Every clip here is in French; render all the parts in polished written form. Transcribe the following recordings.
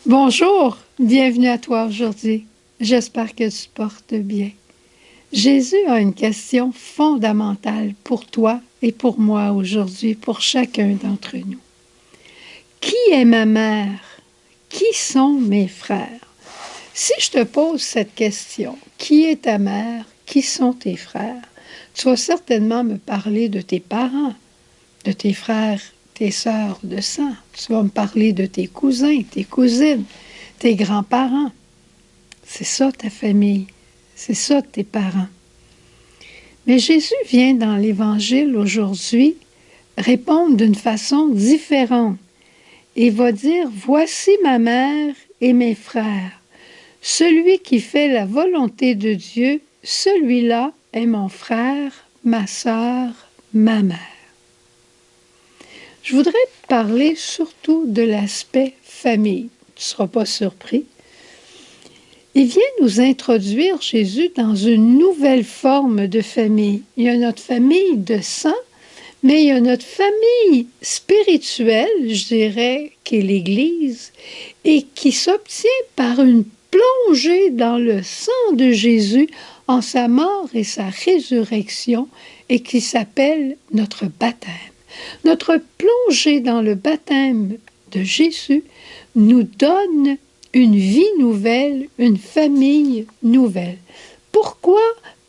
Bonjour, bienvenue à toi aujourd'hui. J'espère que tu te portes bien. Jésus a une question fondamentale pour toi et pour moi aujourd'hui, pour chacun d'entre nous. Qui est ma mère? Qui sont mes frères? Si je te pose cette question, qui est ta mère? Qui sont tes frères? Tu vas certainement me parler de tes parents, de tes frères, tes sœurs de sang. Tu vas me parler de tes cousins, tes cousines, tes grands-parents. C'est ça ta famille, c'est ça tes parents. Mais Jésus vient dans l'Évangile aujourd'hui répondre d'une façon différente et va dire, voici ma mère et mes frères. Celui qui fait la volonté de Dieu, celui-là est mon frère, ma sœur, ma mère. Je voudrais te parler surtout de l'aspect famille. Tu ne seras pas surpris. Il vient nous introduire, Jésus, dans une nouvelle forme de famille. Il y a notre famille de sang, mais il y a notre famille spirituelle, je dirais, qui est l'Église, et qui s'obtient par une plongée dans le sang de Jésus en sa mort et sa résurrection, et qui s'appelle notre baptême. Notre plongée dans le baptême de Jésus nous donne une vie nouvelle, une famille nouvelle. Pourquoi?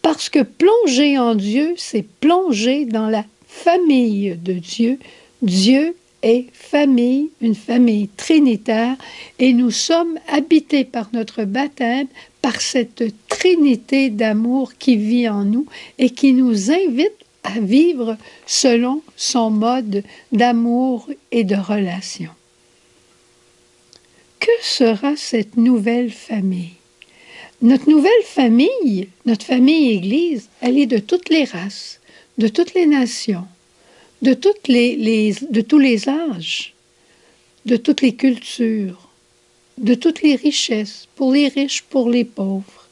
Parce que plonger en Dieu, c'est plonger dans la famille de Dieu. Dieu est famille, une famille trinitaire, et nous sommes habités par notre baptême, par cette trinité d'amour qui vit en nous et qui nous invite à vivre selon son mode d'amour et de relation. Que sera cette nouvelle famille? Notre nouvelle famille, notre famille Église, elle est de toutes les races, de toutes les nations, de tous les âges, de toutes les cultures, de toutes les richesses, pour les riches, pour les pauvres.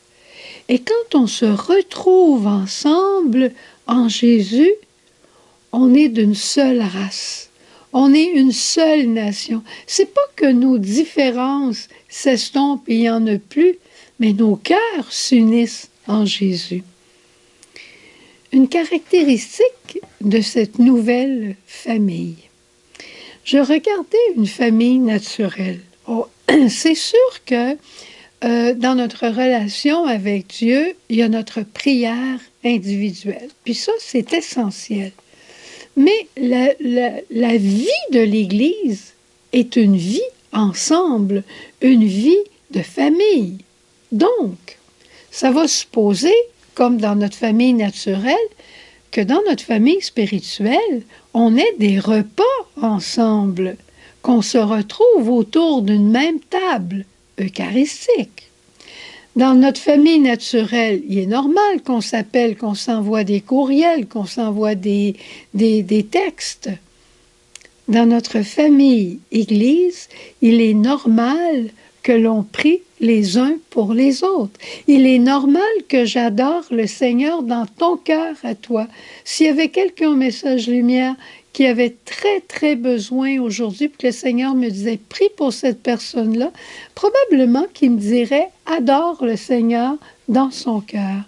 Et quand on se retrouve ensemble en Jésus, on est d'une seule race. On est une seule nation. C'est pas que nos différences s'estompent et il n'y en a plus, mais nos cœurs s'unissent en Jésus. Une caractéristique de cette nouvelle famille. Je regardais une famille naturelle. Oh, c'est sûr que dans notre relation avec Dieu, il y a notre prière individuelle. Puis ça, c'est essentiel. Mais la vie de l'Église est une vie ensemble, une vie de famille. Donc, ça va supposer, comme dans notre famille naturelle, que dans notre famille spirituelle, on ait des repas ensemble, qu'on se retrouve autour d'une même table eucharistique. Dans notre famille naturelle, il est normal qu'on s'appelle, qu'on s'envoie des courriels, qu'on s'envoie des textes. Dans notre famille Église, il est normal que l'on prie les uns pour les autres. Il est normal que j'adore le Seigneur dans ton cœur à toi. S'il y avait quelqu'un au Message Lumière qui avait très, très besoin aujourd'hui, puis que le Seigneur me disait, prie pour cette personne-là, probablement qu'il me dirait, adore le Seigneur dans son cœur.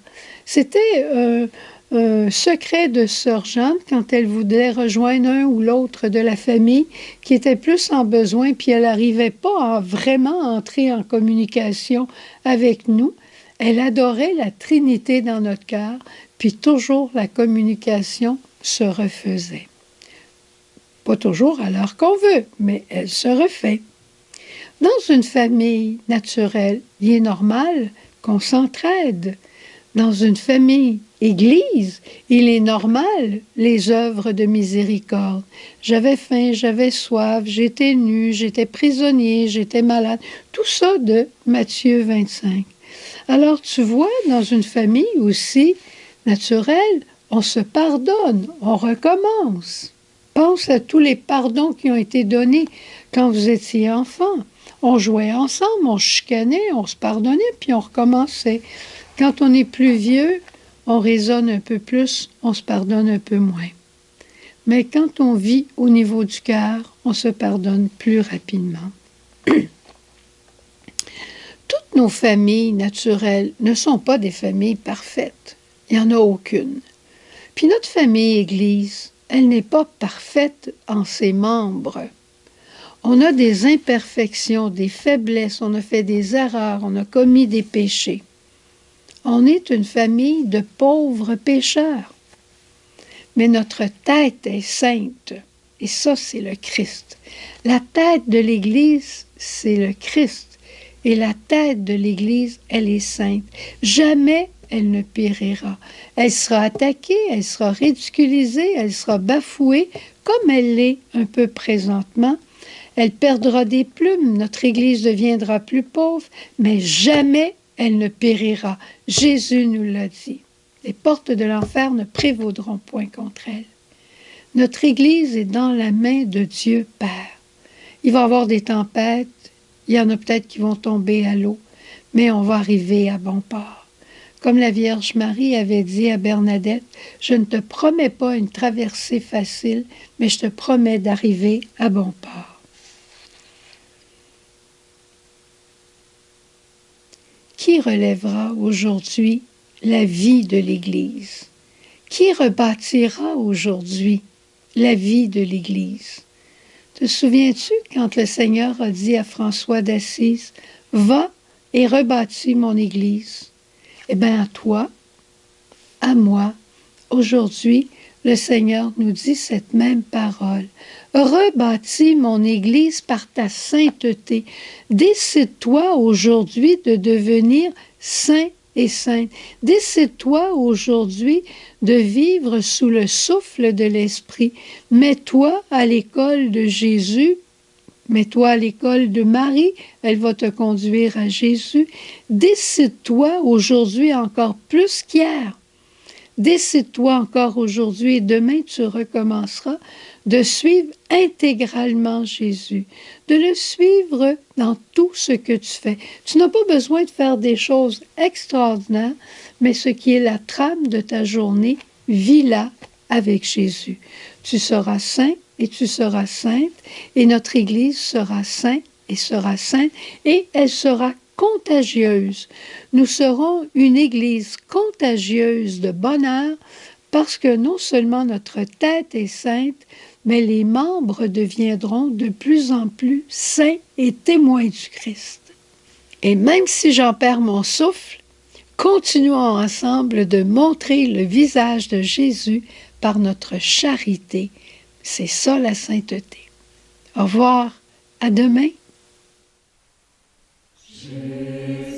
C'était un secret de Sœur Jeanne quand elle voulait rejoindre un ou l'autre de la famille qui était plus en besoin, puis elle n'arrivait pas à vraiment entrer en communication avec nous. Elle adorait la Trinité dans notre cœur, puis toujours la communication se refaisait. Pas toujours à l'heure qu'on veut, mais elle se refait. Dans une famille naturelle, il est normal qu'on s'entraide. Dans une famille Église, il est normal les œuvres de miséricorde. J'avais faim, j'avais soif, j'étais nu, j'étais prisonnier, j'étais malade. Tout ça de Matthieu 25. Alors tu vois, dans une famille aussi naturelle, on se pardonne, on recommence. Pense à tous les pardons qui ont été donnés quand vous étiez enfant. On jouait ensemble, on chicanait, on se pardonnait, puis on recommençait. Quand on est plus vieux, on raisonne un peu plus, on se pardonne un peu moins. Mais quand on vit au niveau du cœur, on se pardonne plus rapidement. nos familles naturelles ne sont pas des familles parfaites. Il n'y en a aucune. Puis notre famille Église, elle n'est pas parfaite en ses membres. On a des imperfections, des faiblesses, on a fait des erreurs, on a commis des péchés. On est une famille de pauvres pécheurs. Mais notre tête est sainte. Et ça, c'est le Christ. La tête de l'Église, c'est le Christ. Et la tête de l'Église, elle est sainte. Jamais elle ne périra. Elle sera attaquée, elle sera ridiculisée, elle sera bafouée, comme elle l'est un peu présentement. Elle perdra des plumes, notre Église deviendra plus pauvre, mais jamais elle ne périra. Jésus nous l'a dit. Les portes de l'enfer ne prévaudront point contre elle. Notre Église est dans la main de Dieu Père. Il va y avoir des tempêtes, il y en a peut-être qui vont tomber à l'eau, mais on va arriver à bon port. Comme la Vierge Marie avait dit à Bernadette, « Je ne te promets pas une traversée facile, mais je te promets d'arriver à bon port. » Qui relèvera aujourd'hui la vie de l'Église? Qui rebâtira aujourd'hui la vie de l'Église? Te souviens-tu quand le Seigneur a dit à François d'Assise, « Va et rebâtis mon Église » ? Eh bien, à toi, à moi, aujourd'hui, le Seigneur nous dit cette même parole. Rebâtis mon Église par ta sainteté. Décide-toi aujourd'hui de devenir saint et sainte. Décide-toi aujourd'hui de vivre sous le souffle de l'Esprit. Mets-toi à l'école de Jésus. Mets-toi à l'école de Marie, elle va te conduire à Jésus. Décide-toi aujourd'hui encore plus qu'hier. Décide-toi encore aujourd'hui et demain tu recommenceras de suivre intégralement Jésus, de le suivre dans tout ce que tu fais. Tu n'as pas besoin de faire des choses extraordinaires, mais ce qui est la trame de ta journée, vis-la avec Jésus. Tu seras saint et tu seras sainte, et notre Église sera sainte et sera sainte, et elle sera contagieuse. Nous serons une Église contagieuse de bonheur, parce que non seulement notre tête est sainte, mais les membres deviendront de plus en plus saints et témoins du Christ. Et même si j'en perds mon souffle, continuons ensemble de montrer le visage de Jésus par notre charité. C'est ça la sainteté. Au revoir, à demain. Jésus.